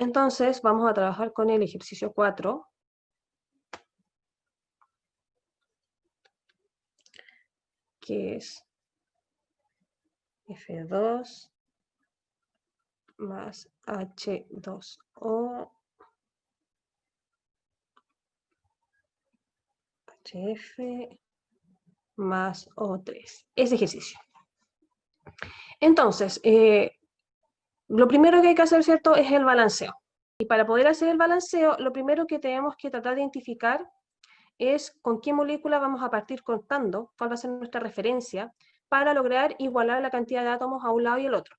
Entonces, vamos a trabajar con el ejercicio 4. Que es F2 más H2O, HF más O3. Ese ejercicio. Entonces, lo primero que hay que hacer, ¿cierto?, es el balanceo. Y para poder hacer el balanceo, lo primero que tenemos que tratar de identificar es con qué molécula vamos a partir contando, cuál va a ser nuestra referencia, para lograr igualar la cantidad de átomos a un lado y el otro.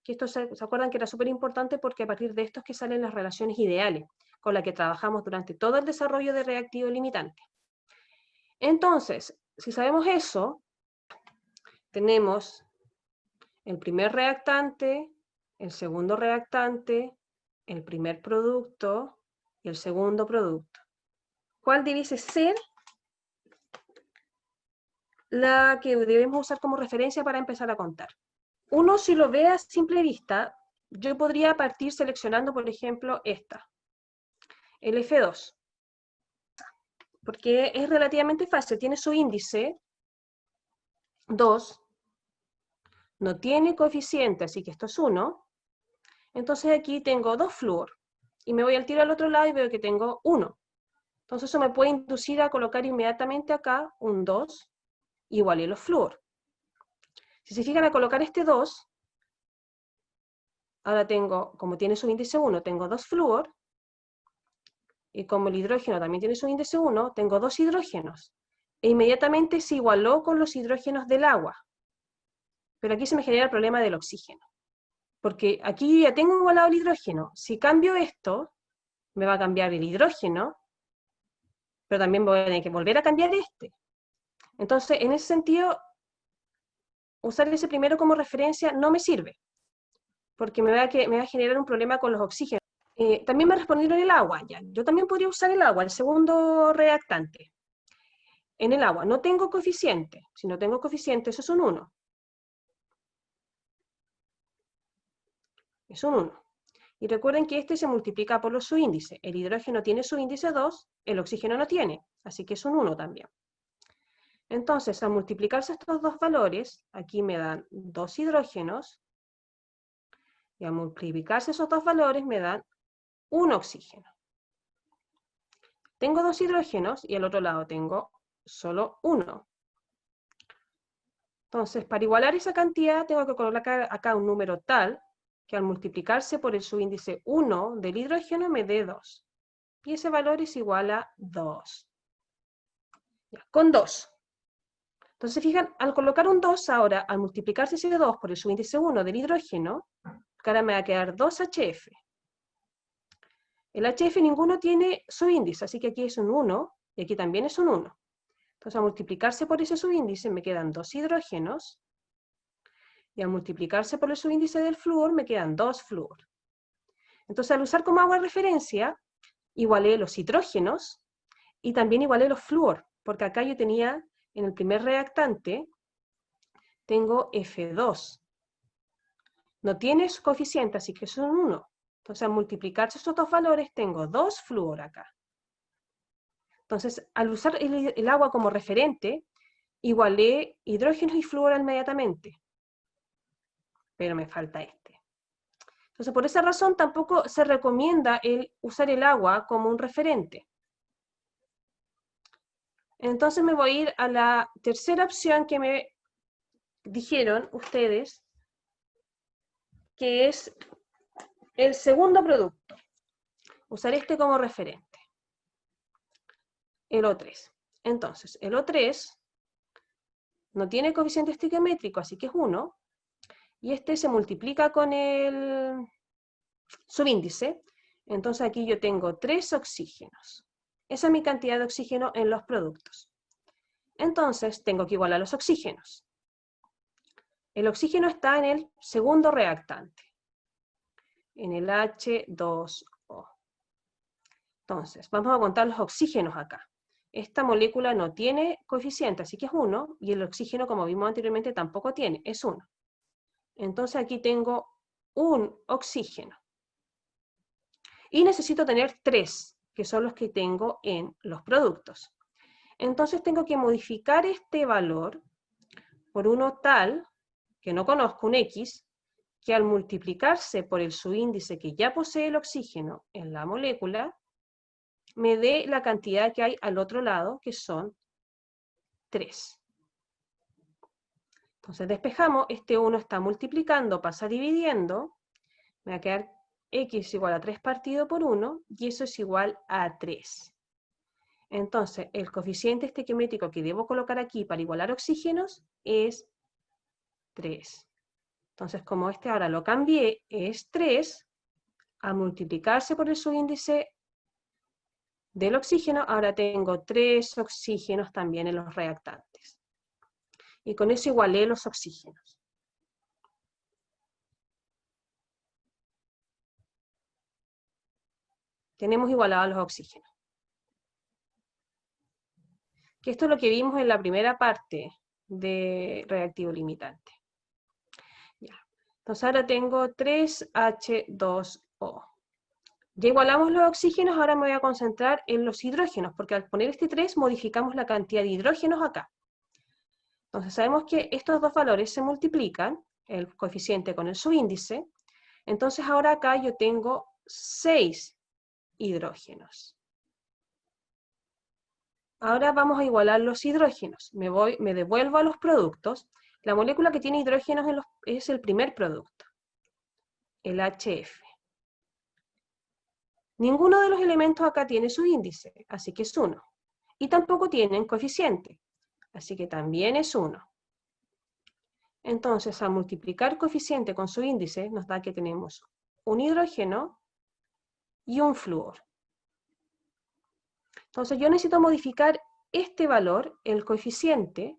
Que esto se acuerdan que era súper importante porque a partir de esto es que salen las relaciones ideales, con las que trabajamos durante todo el desarrollo de reactivo limitante. Entonces, si sabemos eso, tenemos el primer reactante, el segundo reactante, el primer producto y el segundo producto. ¿Cuál debiese ser la que debemos usar como referencia para empezar a contar? Uno, si lo ve a simple vista, yo podría partir seleccionando, por ejemplo, esta, el F2, porque es relativamente fácil, tiene su índice 2, no tiene coeficiente, así que esto es 1, entonces aquí tengo 2 flúor, y me voy al tiro al otro lado y veo que tengo 1. Entonces eso me puede inducir a colocar inmediatamente acá un 2 igual a los flúor. Si se fijan, a colocar este 2, ahora tengo, como tiene su índice 1, tengo 2 flúor, y como el hidrógeno también tiene su índice 1, tengo 2 hidrógenos. E inmediatamente se igualó con los hidrógenos del agua. Pero aquí se me genera el problema del oxígeno. Porque aquí ya tengo igualado el hidrógeno. Si cambio esto, me va a cambiar el hidrógeno, pero también voy a tener que volver a cambiar este. Entonces, en ese sentido, usar ese primero como referencia no me sirve, porque me va a generar un problema con los oxígenos. También me respondieron el agua, ya. Yo también podría usar el agua, el segundo reactante. En el agua no tengo coeficiente. Si no tengo coeficiente, eso es un 1. Es un 1. Y recuerden que este se multiplica por su índice. El hidrógeno tiene su índice 2, el oxígeno no tiene, así que es un 1 también. Entonces, al multiplicarse estos dos valores, aquí me dan 2 hidrógenos, y al multiplicarse esos dos valores me dan un oxígeno. Tengo 2 hidrógenos y al otro lado tengo solo 1. Entonces, para igualar esa cantidad, tengo que colocar acá un número tal que al multiplicarse por el subíndice 1 del hidrógeno me dé 2. Y ese valor es igual a 2. Ya, con 2. Entonces, fijan, al colocar un 2 ahora, al multiplicarse ese 2 por el subíndice 1 del hidrógeno, que ahora me va a quedar 2HF. El HF ninguno tiene subíndice, así que aquí es un 1 y aquí también es un 1. Entonces, al multiplicarse por ese subíndice me quedan 2 hidrógenos, y al multiplicarse por el subíndice del flúor me quedan 2 flúor. Entonces, al usar como agua de referencia, igualé los hidrógenos y también igualé los flúor, porque acá yo tenía, en el primer reactante, tengo F2. No tiene su coeficiente, así que es un 1. Entonces, al multiplicarse estos dos valores, tengo 2 flúor acá. Entonces, al usar el agua como referente, igualé hidrógenos y flúor inmediatamente. Pero me falta este. Entonces, por esa razón, tampoco se recomienda usar el agua como un referente. Entonces me voy a ir a la tercera opción que me dijeron ustedes, que es el segundo producto. Usar este como referente. El O3. Entonces, el O3 no tiene coeficiente estequiométrico, así que es 1. Y este se multiplica con el subíndice. Entonces aquí yo tengo 3 oxígenos. Esa es mi cantidad de oxígeno en los productos. Entonces tengo que igualar los oxígenos. El oxígeno está en el segundo reactante, en el H2O. Entonces, vamos a contar los oxígenos acá. Esta molécula no tiene coeficiente, así que es 1, y el oxígeno, como vimos anteriormente, tampoco tiene, es 1. Entonces aquí tengo un oxígeno. Y necesito tener 3, que son los que tengo en los productos. Entonces tengo que modificar este valor por uno tal, que no conozco, un X, que al multiplicarse por el subíndice que ya posee el oxígeno en la molécula, me dé la cantidad que hay al otro lado, que son 3. Entonces despejamos, este 1 está multiplicando, pasa dividiendo, me va a quedar X igual a 3 partido por 1, y eso es igual a 3. Entonces, el coeficiente estequiométrico que debo colocar aquí para igualar oxígenos es 3. Entonces, como este ahora lo cambié, es 3, a multiplicarse por el subíndice del oxígeno, ahora tengo 3 oxígenos también en los reactantes. Y con eso igualé los oxígenos. Tenemos igualados los oxígenos. Que esto es lo que vimos en la primera parte de reactivo limitante. Ya. Entonces ahora tengo 3H2O. Ya igualamos los oxígenos, ahora me voy a concentrar en los hidrógenos, porque al poner este 3 modificamos la cantidad de hidrógenos acá. Entonces sabemos que estos dos valores se multiplican, el coeficiente con el subíndice, entonces ahora acá yo tengo 6 hidrógenos. Ahora vamos a igualar los hidrógenos. Me devuelvo a los productos. La molécula que tiene hidrógenos es el primer producto, el HF. Ninguno de los elementos acá tiene su índice, así que es 1. Y tampoco tienen coeficiente, así que también es 1. Entonces, al multiplicar coeficiente con su índice, nos da que tenemos un hidrógeno y un flúor. Entonces, yo necesito modificar este valor, el coeficiente,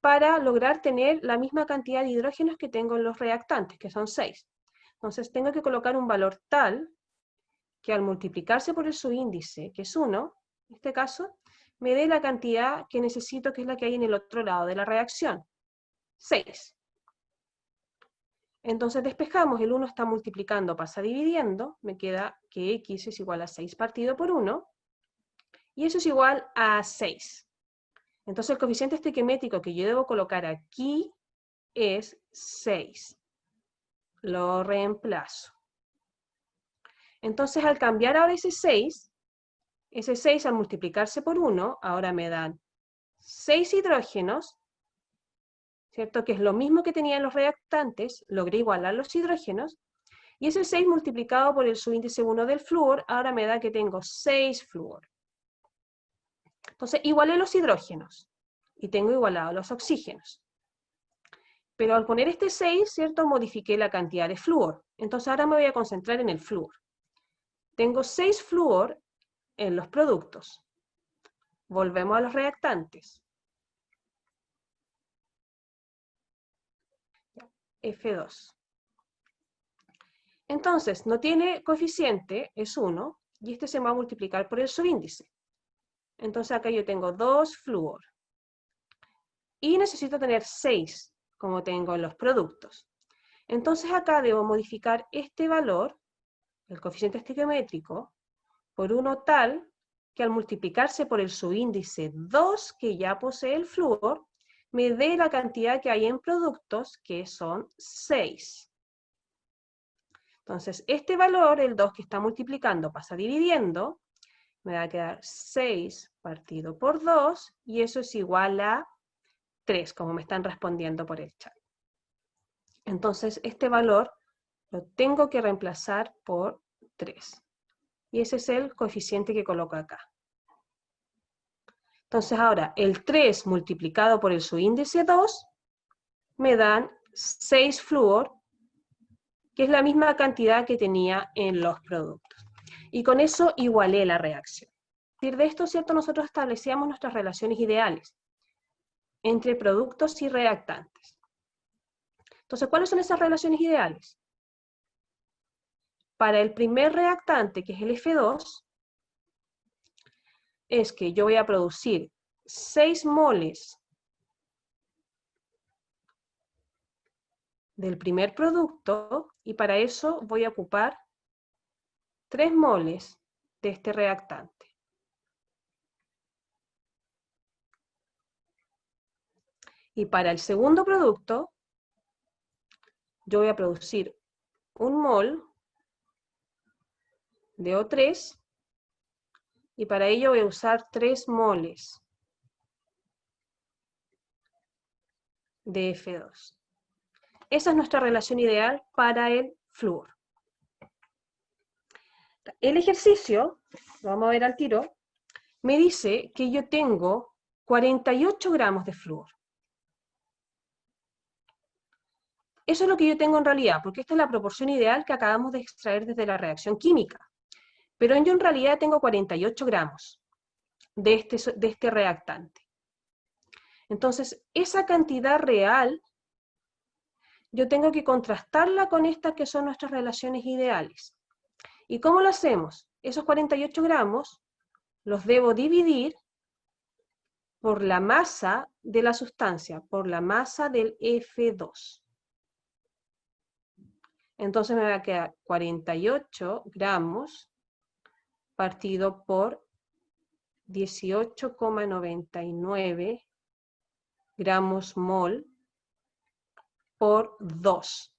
para lograr tener la misma cantidad de hidrógenos que tengo en los reactantes, que son 6. Entonces, tengo que colocar un valor tal que al multiplicarse por el subíndice, que es 1, en este caso, me dé la cantidad que necesito, que es la que hay en el otro lado de la reacción, 6. Entonces despejamos, el 1 está multiplicando, pasa dividiendo, me queda que X es igual a 6 partido por 1, y eso es igual a 6. Entonces el coeficiente estequiométrico que yo debo colocar aquí es 6. Lo reemplazo. Entonces al cambiar ahora ese 6 al multiplicarse por 1, ahora me dan 6 hidrógenos, ¿cierto? Que es lo mismo que tenía en los reactantes, logré igualar los hidrógenos, y ese 6 multiplicado por el subíndice 1 del flúor, ahora me da que tengo 6 flúor. Entonces, igualé los hidrógenos, y tengo igualado los oxígenos. Pero al poner este 6, ¿cierto? Modifiqué la cantidad de flúor. Entonces ahora me voy a concentrar en el flúor. Tengo 6 flúor en los productos. Volvemos a los reactantes. F2. Entonces, no tiene coeficiente, es 1, y este se va a multiplicar por el subíndice. Entonces acá yo tengo 2 flúor. Y necesito tener 6, como tengo en los productos. Entonces acá debo modificar este valor, el coeficiente estequiométrico, por uno tal que al multiplicarse por el subíndice 2 que ya posee el flúor, me dé la cantidad que hay en productos, que son 6. Entonces, este valor, el 2 que está multiplicando, pasa dividiendo, me va a quedar 6 partido por 2, y eso es igual a 3, como me están respondiendo por el chat. Entonces, este valor lo tengo que reemplazar por 3. Y ese es el coeficiente que coloco acá. Entonces ahora, el 3 multiplicado por el subíndice 2, me dan 6 flúor, que es la misma cantidad que tenía en los productos. Y con eso igualé la reacción. A partir de esto, ¿cierto? Nosotros establecíamos nuestras relaciones ideales entre productos y reactantes. Entonces, ¿cuáles son esas relaciones ideales? Para el primer reactante, que es el F2, es que yo voy a producir 6 moles del primer producto, y para eso voy a ocupar 3 moles de este reactante. Y para el segundo producto, yo voy a producir 1 mol de O3, y para ello voy a usar 3 moles de F2. Esa es nuestra relación ideal para el flúor. El ejercicio, lo vamos a ver al tiro, me dice que yo tengo 48 gramos de flúor. Eso es lo que yo tengo en realidad, porque esta es la proporción ideal que acabamos de extraer desde la reacción química. Pero yo en realidad tengo 48 gramos de este reactante. Entonces, esa cantidad real, yo tengo que contrastarla con estas que son nuestras relaciones ideales. ¿Y cómo lo hacemos? Esos 48 gramos los debo dividir por la masa de la sustancia, por la masa del F2. Entonces me va a quedar 48 gramos partido por 18,99 gramos mol por 2,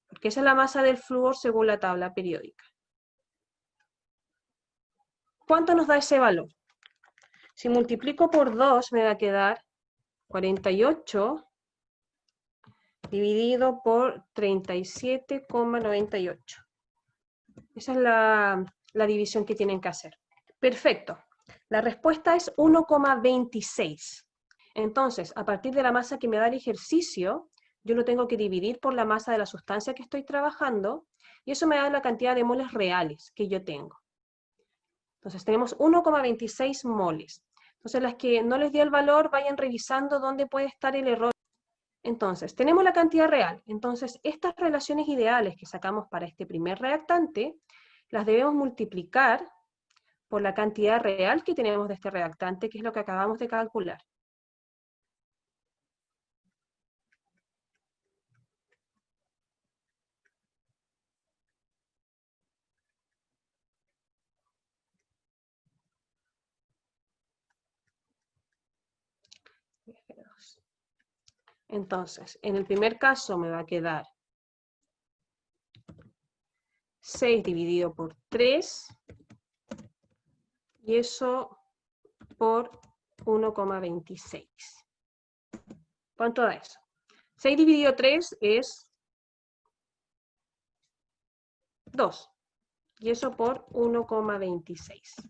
porque esa es la masa del flúor según la tabla periódica. ¿Cuánto nos da ese valor? Si multiplico por 2 me va a quedar 48 dividido por 37,98. Esa es la división que tienen que hacer. Perfecto. La respuesta es 1,26. Entonces, a partir de la masa que me da el ejercicio, yo lo tengo que dividir por la masa de la sustancia que estoy trabajando, y eso me da la cantidad de moles reales que yo tengo. Entonces, tenemos 1,26 moles. Entonces, las que no les dio el valor, vayan revisando dónde puede estar el error. Entonces, tenemos la cantidad real. Entonces, estas relaciones ideales que sacamos para este primer reactante, las debemos multiplicar por la cantidad real que tenemos de este reactante, que es lo que acabamos de calcular. Entonces, en el primer caso me va a quedar 6 dividido por 3, y eso por 1,26. ¿Cuánto da eso? 6 dividido 3 es 2, y eso por 1,26.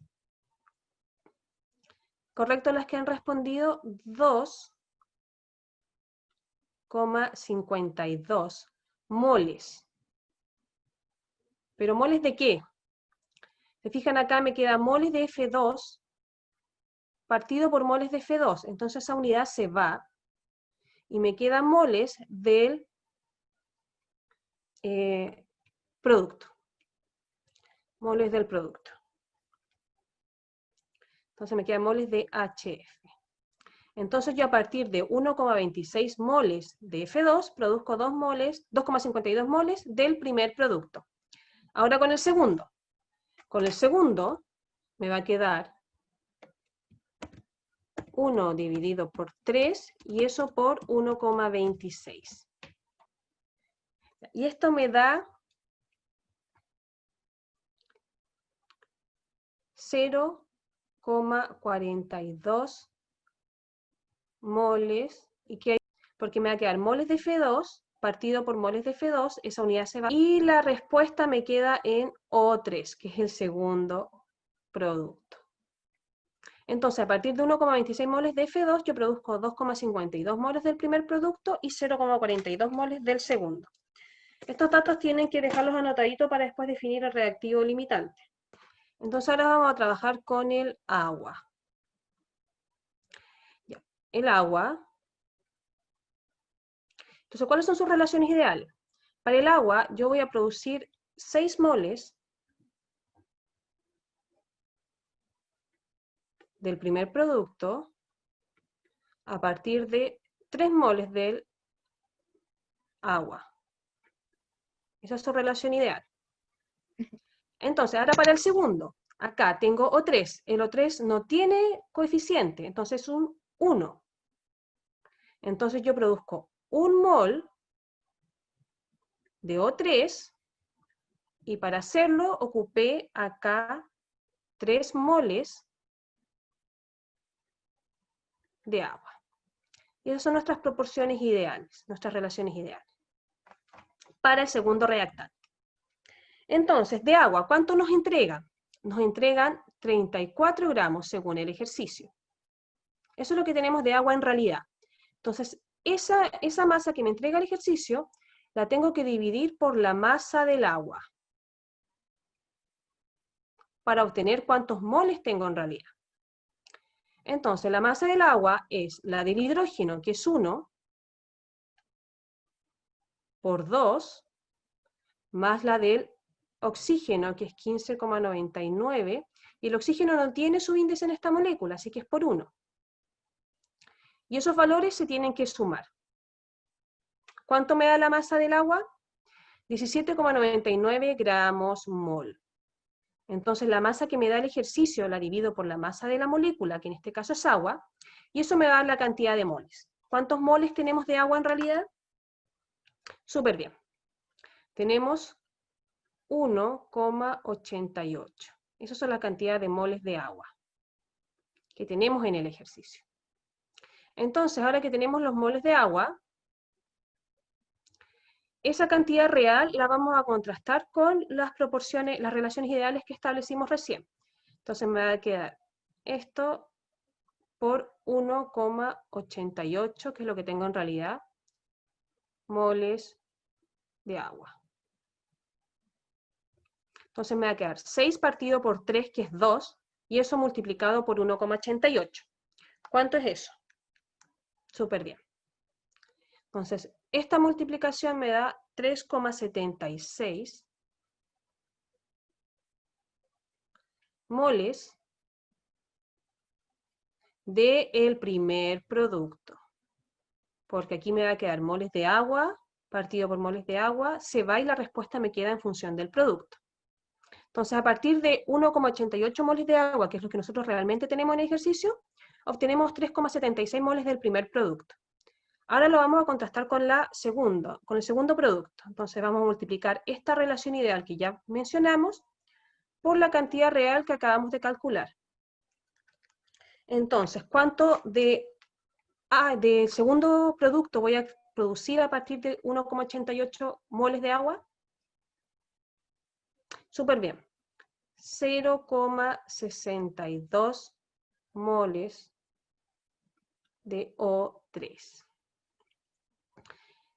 ¿Correcto las que han respondido? 2,52 moles. ¿Pero moles de qué? Se fijan acá, me queda moles de F2 partido por moles de F2. Entonces esa unidad se va y me quedan moles del producto. Moles del producto. Entonces me quedan moles de HF. Entonces yo a partir de 1,26 moles de F2 produzco 2,52 moles del primer producto. Ahora con el segundo. Con el segundo me va a quedar 1 dividido por 3, y eso por 1,26. Y esto me da 0,42 moles, y que hay, porque me va a quedar moles de F2 partido por moles de F2, esa unidad se va, y la respuesta me queda en O3, que es el segundo producto. Entonces, a partir de 1,26 moles de F2, yo produzco 2,52 moles del primer producto y 0,42 moles del segundo. Estos datos tienen que dejarlos anotaditos para después definir el reactivo limitante. Entonces ahora vamos a trabajar con el agua. Ya. El agua. Entonces, ¿cuáles son sus relaciones ideales? Para el agua, yo voy a producir 6 moles del primer producto a partir de 3 moles del agua. Esa es su relación ideal. Entonces, ahora para el segundo, acá tengo O3. El O3 no tiene coeficiente, entonces es un 1. Entonces yo produzco 1 mol de O3, y para hacerlo ocupé acá 3 moles de agua. Y esas son nuestras proporciones ideales, nuestras relaciones ideales, para el segundo reactante. Entonces, de agua, ¿cuánto nos entregan? Nos entregan 34 gramos según el ejercicio. Eso es lo que tenemos de agua en realidad. Entonces, esa masa que me entrega el ejercicio, la tengo que dividir por la masa del agua, para obtener cuántos moles tengo en realidad. Entonces, la masa del agua es la del hidrógeno, que es 1, por 2, más la del oxígeno, que es 15,99, y el oxígeno no tiene su índice en esta molécula, así que es por 1. Y esos valores se tienen que sumar. ¿Cuánto me da la masa del agua? 17,99 gramos mol. Entonces la masa que me da el ejercicio la divido por la masa de la molécula, que en este caso es agua, y eso me va a dar la cantidad de moles. ¿Cuántos moles tenemos de agua en realidad? Súper bien. Tenemos 1,88. Esa es la cantidad de moles de agua que tenemos en el ejercicio. Entonces, ahora que tenemos los moles de agua, esa cantidad real la vamos a contrastar con las proporciones, las relaciones ideales que establecimos recién. Entonces me va a quedar esto por 1,88, que es lo que tengo en realidad, moles de agua. Entonces me va a quedar 6 partido por 3, que es 2, y eso multiplicado por 1,88. ¿Cuánto es eso? Súper bien. Entonces, esta multiplicación me da 3,76 moles del primer producto. Porque aquí me va a quedar moles de agua, partido por moles de agua, se va y la respuesta me queda en función del producto. Entonces, a partir de 1,88 moles de agua, que es lo que nosotros realmente tenemos en el ejercicio, obtenemos 3,76 moles del primer producto. Ahora lo vamos a contrastar con el segundo producto. Entonces vamos a multiplicar esta relación ideal que ya mencionamos por la cantidad real que acabamos de calcular. Entonces, ¿cuánto del segundo producto voy a producir a partir de 1,88 moles de agua? Súper bien. 0,62 moles de O3.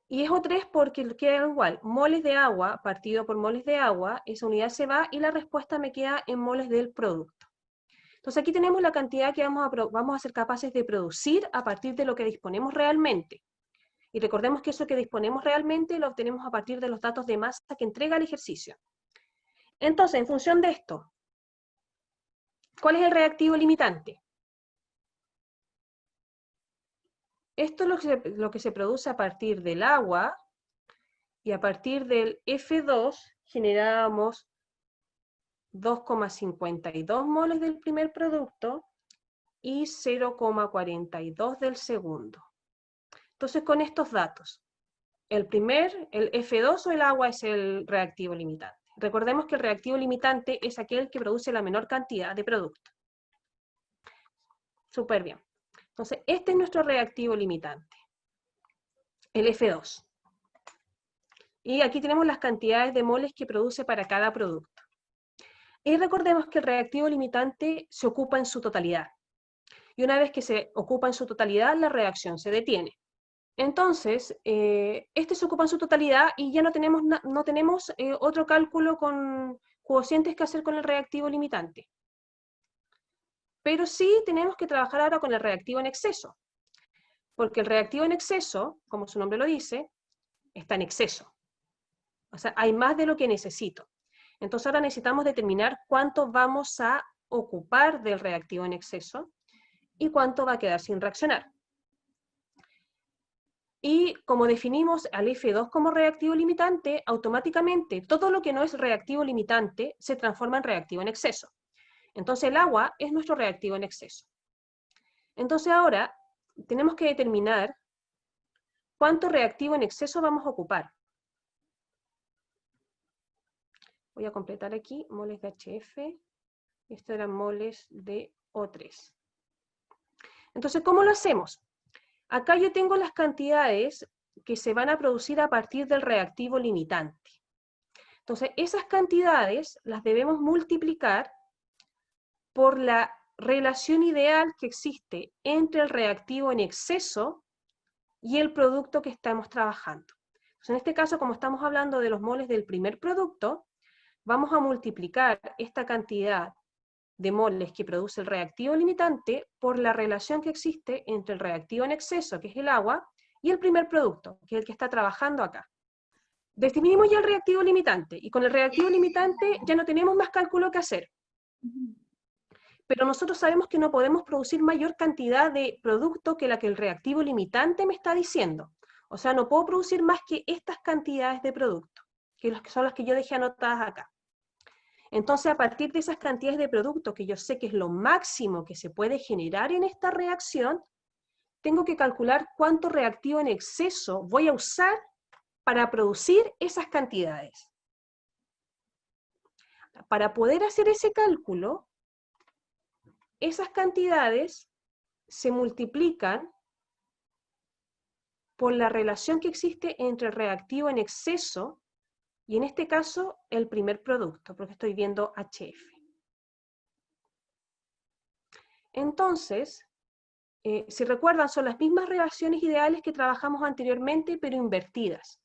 Y es O3 porque queda igual, moles de agua partido por moles de agua, esa unidad se va y la respuesta me queda en moles del producto. Entonces aquí tenemos la cantidad que vamos a ser capaces de producir a partir de lo que disponemos realmente. Y recordemos que eso que disponemos realmente lo obtenemos a partir de los datos de masa que entrega el ejercicio. Entonces, en función de esto, ¿cuál es el reactivo limitante? Esto es lo que se produce a partir del agua, y a partir del F2 generábamos 2,52 moles del primer producto y 0,42 del segundo. Entonces, con estos datos, el F2 o el agua es el reactivo limitante. Recordemos que el reactivo limitante es aquel que produce la menor cantidad de producto. Súper bien. Entonces, este es nuestro reactivo limitante, el F2. Y aquí tenemos las cantidades de moles que produce para cada producto. Y recordemos que el reactivo limitante se ocupa en su totalidad. Y una vez que se ocupa en su totalidad, la reacción se detiene. Entonces, este se ocupa en su totalidad y ya no tenemos otro cálculo con cocientes que hacer con el reactivo limitante. Pero sí tenemos que trabajar ahora con el reactivo en exceso. Porque el reactivo en exceso, como su nombre lo dice, está en exceso. O sea, hay más de lo que necesito. Entonces ahora necesitamos determinar cuánto vamos a ocupar del reactivo en exceso y cuánto va a quedar sin reaccionar. Y como definimos al F2 como reactivo limitante, automáticamente todo lo que no es reactivo limitante se transforma en reactivo en exceso. Entonces el agua es nuestro reactivo en exceso. Entonces ahora tenemos que determinar cuánto reactivo en exceso vamos a ocupar. Voy a completar aquí moles de HF. Estos eran moles de O3. Entonces, ¿cómo lo hacemos? Acá yo tengo las cantidades que se van a producir a partir del reactivo limitante. Entonces, esas cantidades las debemos multiplicar por la relación ideal que existe entre el reactivo en exceso y el producto que estamos trabajando. Entonces, en este caso, como estamos hablando de los moles del primer producto, vamos a multiplicar esta cantidad de moles que produce el reactivo limitante por la relación que existe entre el reactivo en exceso, que es el agua, y el primer producto, que es el que está trabajando acá. Definimos ya el reactivo limitante, y con el reactivo limitante ya no tenemos más cálculo que hacer. Pero nosotros sabemos que no podemos producir mayor cantidad de producto que la que el reactivo limitante me está diciendo. O sea, no puedo producir más que estas cantidades de producto, que son las que yo dejé anotadas acá. Entonces, a partir de esas cantidades de producto, que yo sé que es lo máximo que se puede generar en esta reacción, tengo que calcular cuánto reactivo en exceso voy a usar para producir esas cantidades. Para poder hacer ese cálculo, esas cantidades se multiplican por la relación que existe entre el reactivo en exceso y en este caso el primer producto, porque estoy viendo HF. Entonces, si recuerdan, son las mismas relaciones ideales que trabajamos anteriormente, pero invertidas.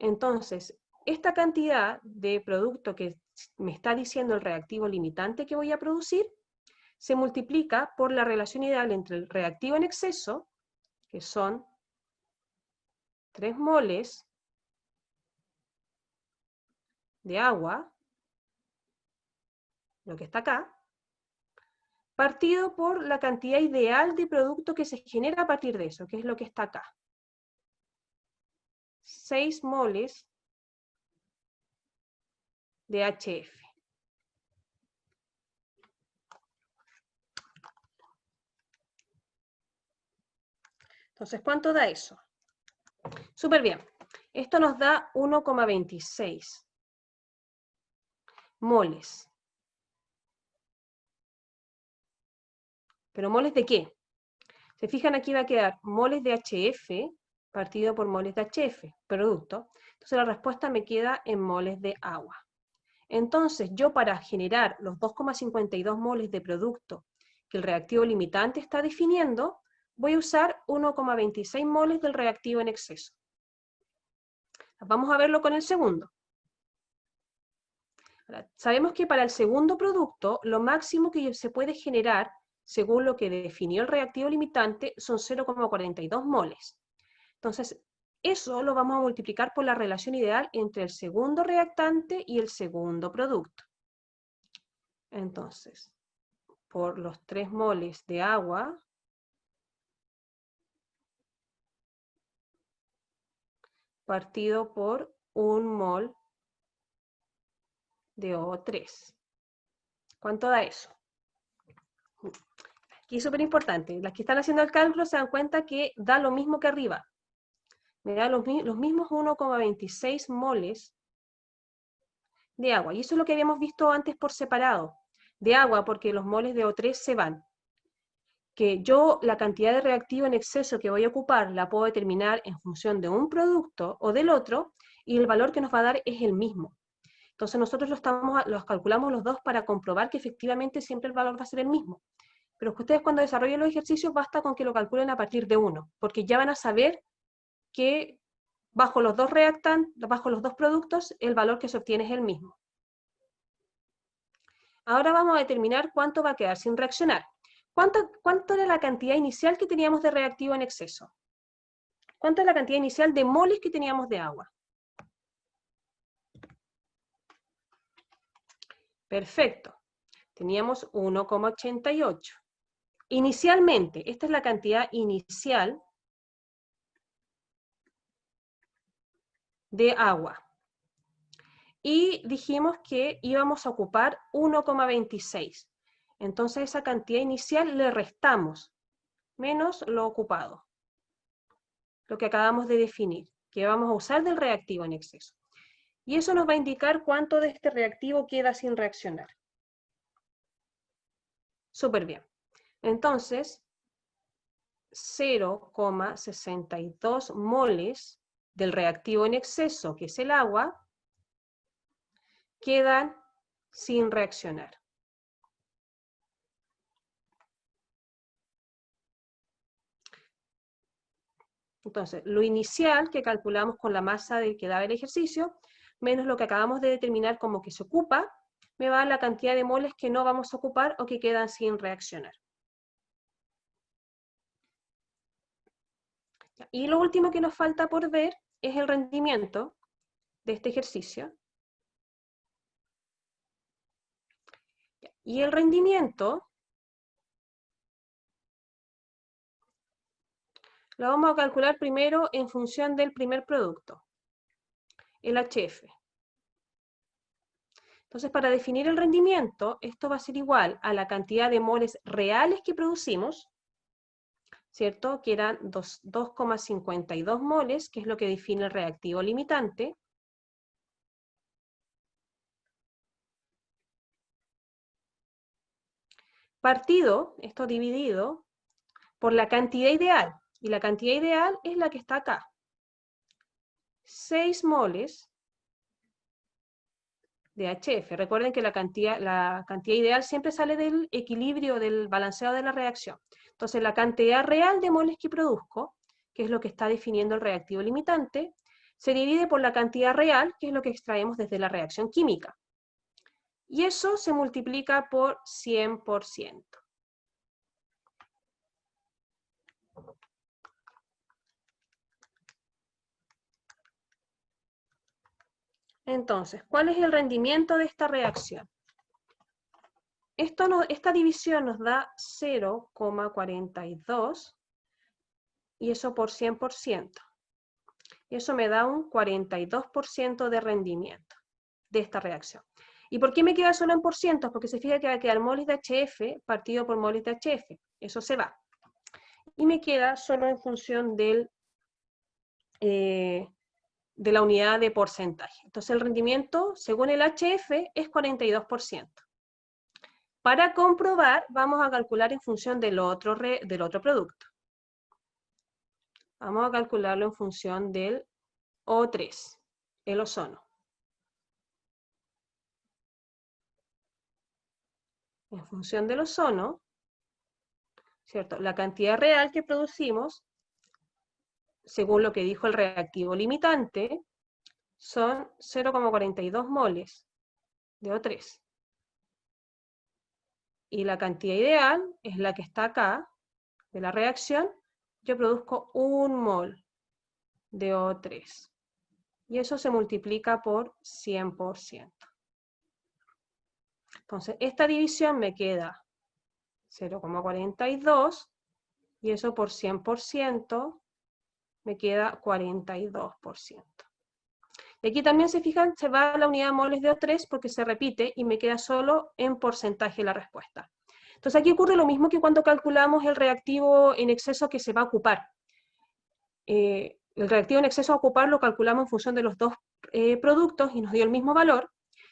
Entonces, esta cantidad de producto que me está diciendo el reactivo limitante que voy a producir, se multiplica por la relación ideal entre el reactivo en exceso, que son 3 moles de agua, lo que está acá, partido por la cantidad ideal de producto que se genera a partir de eso, que es lo que está acá. 6 moles de HF. Entonces, ¿cuánto da eso? Súper bien. Esto nos da 1,26 moles. ¿Pero moles de qué? Se fijan, aquí va a quedar moles de HF partido por moles de HF, producto. Entonces la respuesta me queda en moles de agua. Entonces yo, para generar los 2,52 moles de producto que el reactivo limitante está definiendo, voy a usar 1,26 moles del reactivo en exceso. Vamos a verlo con el segundo. Ahora, sabemos que para el segundo producto, lo máximo que se puede generar, según lo que definió el reactivo limitante, son 0,42 moles. Entonces, eso lo vamos a multiplicar por la relación ideal entre el segundo reactante y el segundo producto. Entonces, por los 3 moles de agua, partido por 1 mol de O3. ¿Cuánto da eso? Aquí es súper importante. Las que están haciendo el cálculo se dan cuenta que da lo mismo que arriba. Me da los mismos 1,26 moles de agua. Y eso es lo que habíamos visto antes por separado. De agua, porque los moles de O3 se van. Que yo la cantidad de reactivo en exceso que voy a ocupar la puedo determinar en función de un producto o del otro, y el valor que nos va a dar es el mismo. Entonces nosotros los calculamos los dos para comprobar que efectivamente siempre el valor va a ser el mismo. Pero que ustedes, cuando desarrollen los ejercicios, basta con que lo calculen a partir de uno, porque ya van a saber que bajo los dos bajo los dos productos, el valor que se obtiene es el mismo. Ahora vamos a determinar cuánto va a quedar sin reaccionar. ¿Cuánto era la cantidad inicial que teníamos de reactivo en exceso? ¿Cuánto es la cantidad inicial de moles que teníamos de agua? Perfecto. Teníamos 1,88. Inicialmente, esta es la cantidad inicial de agua. Y dijimos que íbamos a ocupar 1,26. Entonces esa cantidad inicial le restamos, menos lo ocupado, lo que acabamos de definir, que vamos a usar del reactivo en exceso. Y eso nos va a indicar cuánto de este reactivo queda sin reaccionar. Súper bien. Entonces, 0,62 moles del reactivo en exceso, que es el agua, quedan sin reaccionar. Entonces, lo inicial que calculamos con la masa que daba el ejercicio, menos lo que acabamos de determinar como que se ocupa, me va a dar la cantidad de moles que no vamos a ocupar o que quedan sin reaccionar. Y lo último que nos falta por ver es el rendimiento de este ejercicio. Y el rendimiento lo vamos a calcular primero en función del primer producto, el HF. Entonces, para definir el rendimiento, esto va a ser igual a la cantidad de moles reales que producimos, ¿cierto? Que eran 2,52 moles, que es lo que define el reactivo limitante, partido, esto dividido, por la cantidad ideal, y la cantidad ideal es la que está acá. 6 moles de HF. Recuerden que la cantidad ideal siempre sale del equilibrio, del balanceado de la reacción. Entonces, la cantidad real de moles que produzco, que es lo que está definiendo el reactivo limitante, se divide por la cantidad real, que es lo que extraemos desde la reacción química. Y eso se multiplica por 100%. Entonces, ¿cuál es el rendimiento de esta reacción? Esta división nos da 0,42 y eso por 100%. Y eso me da un 42% de rendimiento de esta reacción. ¿Y por qué me queda solo en por cientos? Porque se fija que va a quedar moles de HF partido por moles de HF. Eso se va. Y me queda solo en función de la unidad de porcentaje. Entonces el rendimiento, según el HF, es 42%. Para comprobar, vamos a calcular en función del otro producto. Vamos a calcularlo en función del O3, el ozono. En función del ozono, ¿cierto? La cantidad real que producimos, según lo que dijo el reactivo limitante, son 0,42 moles de O3. Y la cantidad ideal es la que está acá, de la reacción. Yo produzco 1 mol de O3. Y eso se multiplica por 100%. Entonces, esta división me queda 0,42 y eso por 100% me queda 42%. Y aquí también se fijan, se va la unidad de moles de O3 porque se repite y me queda solo en porcentaje la respuesta. Entonces aquí ocurre lo mismo que cuando calculamos el reactivo en exceso que se va a ocupar. El reactivo en exceso a ocupar lo calculamos en función de los dos productos y nos dio el mismo valor.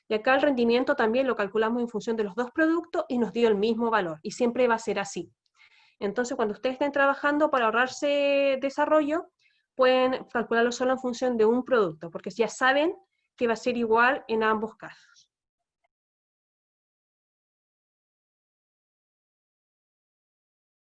Y acá el rendimiento también lo calculamos en función de los dos productos y nos dio el mismo valor. Y siempre va a ser así. Entonces, cuando ustedes estén trabajando para ahorrarse desarrollo, pueden calcularlo solo en función de un producto, porque ya saben que va a ser igual en ambos casos.